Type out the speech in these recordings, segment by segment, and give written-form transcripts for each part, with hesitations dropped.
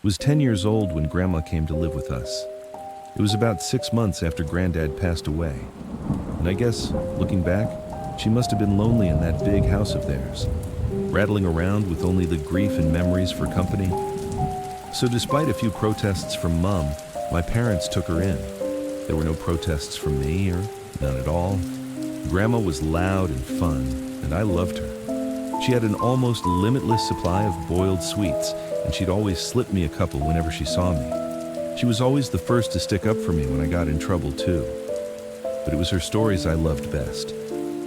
Was 10 years old when Grandma came to live with us. It was about 6 months after Granddad passed away. And I guess, looking back, she must have been lonely in that big house of theirs, rattling around with only the grief and memories for company. So despite a few protests from Mom, my parents took her in. There were no protests from me, or none at all. Grandma was loud and fun, and I loved her. She had an almost limitless supply of boiled sweets, and she'd always slip me a couple whenever she saw me. She was always the first to stick up for me when I got in trouble too. But it was her stories I loved best.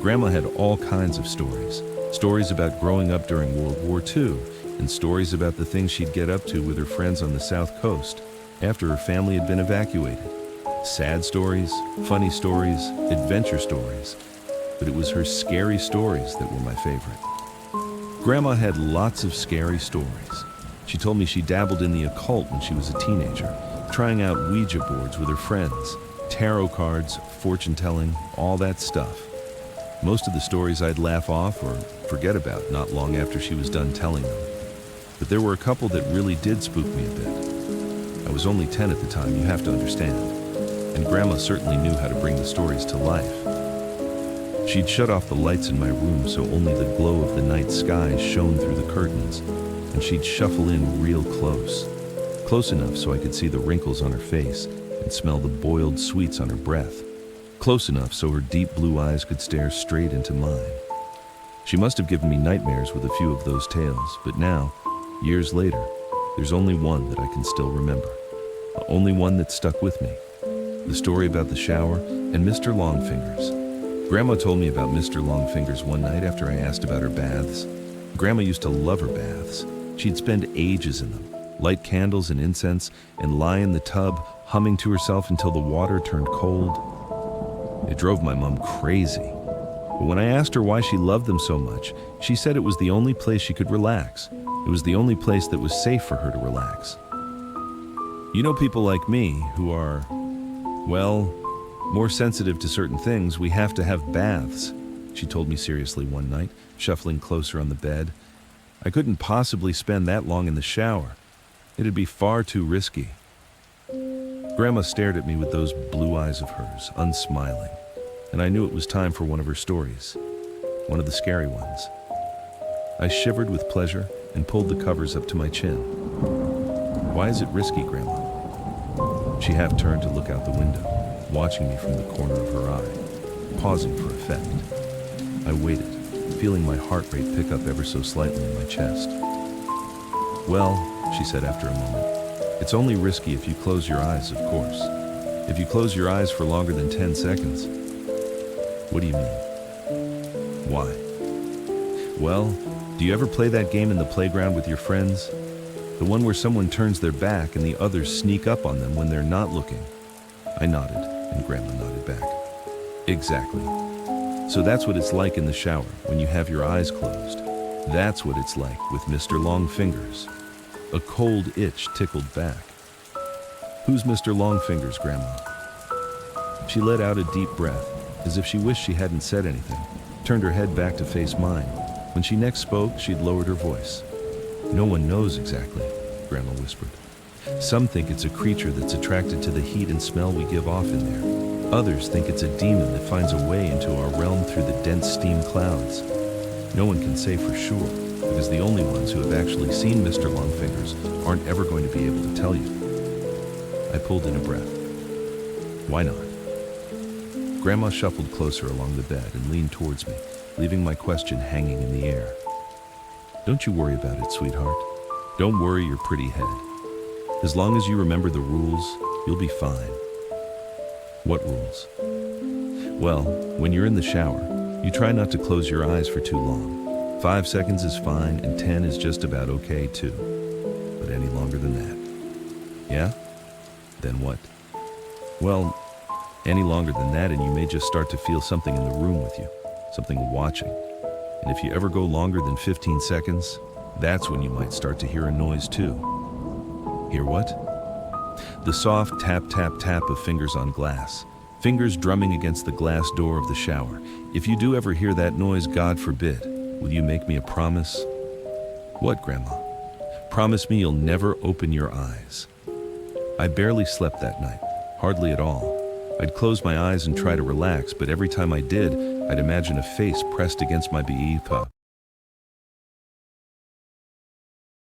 Grandma had all kinds of stories. Stories about growing up during World War II, and stories about the things she'd get up to with her friends on the South Coast after her family had been evacuated. Sad stories, funny stories, adventure stories. But it was her scary stories that were my favorite. Grandma had lots of scary stories. She told me she dabbled in the occult when she was a teenager, trying out Ouija boards with her friends, tarot cards, fortune-telling, all that stuff. Most of the stories I'd laugh off or forget about not long after she was done telling them. But there were a couple that really did spook me a bit. I was only 10 at the time, you have to understand. And Grandma certainly knew how to bring the stories to life. She'd shut off the lights in my room so only the glow of the night skies shone through the curtains, and she'd shuffle in real close. Close enough so I could see the wrinkles on her face and smell the boiled sweets on her breath. Close enough so her deep blue eyes could stare straight into mine. She must have given me nightmares with a few of those tales, but now, years later, there's only one that I can still remember. The only one that stuck with me. The story about the shower and Mr. Longfingers. Grandma told me about Mr. Longfingers one night after I asked about her baths. Grandma used to love her baths. She'd spend ages in them, light candles and incense, and lie in the tub, humming to herself until the water turned cold. It drove my mom crazy. But when I asked her why she loved them so much, she said it was the only place she could relax. It was the only place that was safe for her to relax. You know, people like me who are, well, more sensitive to certain things, we have to have baths, she told me seriously one night, shuffling closer on the bed. I couldn't possibly spend that long in the shower. It'd be far too risky. Grandma stared at me with those blue eyes of hers, unsmiling, and I knew it was time for one of her stories, one of the scary ones. I shivered with pleasure and pulled the covers up to my chin. Why is it risky, Grandma? She half turned to look out the window, watching me from the corner of her eye, pausing for effect. I waited, feeling my heart rate pick up ever so slightly in my chest. Well, she said after a moment, it's only risky if you close your eyes, of course. If you close your eyes for longer than 10 seconds. What do you mean? Why? Well, do you ever play that game in the playground with your friends? The one where someone turns their back and the others sneak up on them when they're not looking. I nodded, and Grandma nodded back. Exactly. So that's what it's like in the shower when you have your eyes closed. That's what it's like with Mr. Longfingers. A cold itch tickled back. Who's Mr. Longfingers, Grandma? She let out a deep breath, as if she wished she hadn't said anything, turned her head back to face mine. When she next spoke, she'd lowered her voice. No one knows exactly, Grandma whispered. Some think it's a creature that's attracted to the heat and smell we give off in there. Others think it's a demon that finds a way into our realm through the dense steam clouds. No one can say for sure, because the only ones who have actually seen Mr. Longfingers aren't ever going to be able to tell you. I pulled in a breath. Why not? Grandma shuffled closer along the bed and leaned towards me, leaving my question hanging in the air. Don't you worry about it, sweetheart. Don't worry your pretty head. As long as you remember the rules, you'll be fine. What rules? Well, when you're in the shower, you try not to close your eyes for too long. 5 seconds is fine, and 10 is just about okay too. But any longer than that. Yeah? Then what? Well, any longer than that and you may just start to feel something in the room with you, something watching. And if you ever go longer than 15 seconds, that's when you might start to hear a noise too. Hear what? The soft tap, tap, tap of fingers on glass. Fingers drumming against the glass door of the shower. If you do ever hear that noise, God forbid, will you make me a promise? What, Grandma? Promise me you'll never open your eyes." I barely slept that night, hardly at all. I'd close my eyes and try to relax, but every time I did, I'd imagine a face pressed against my beepa.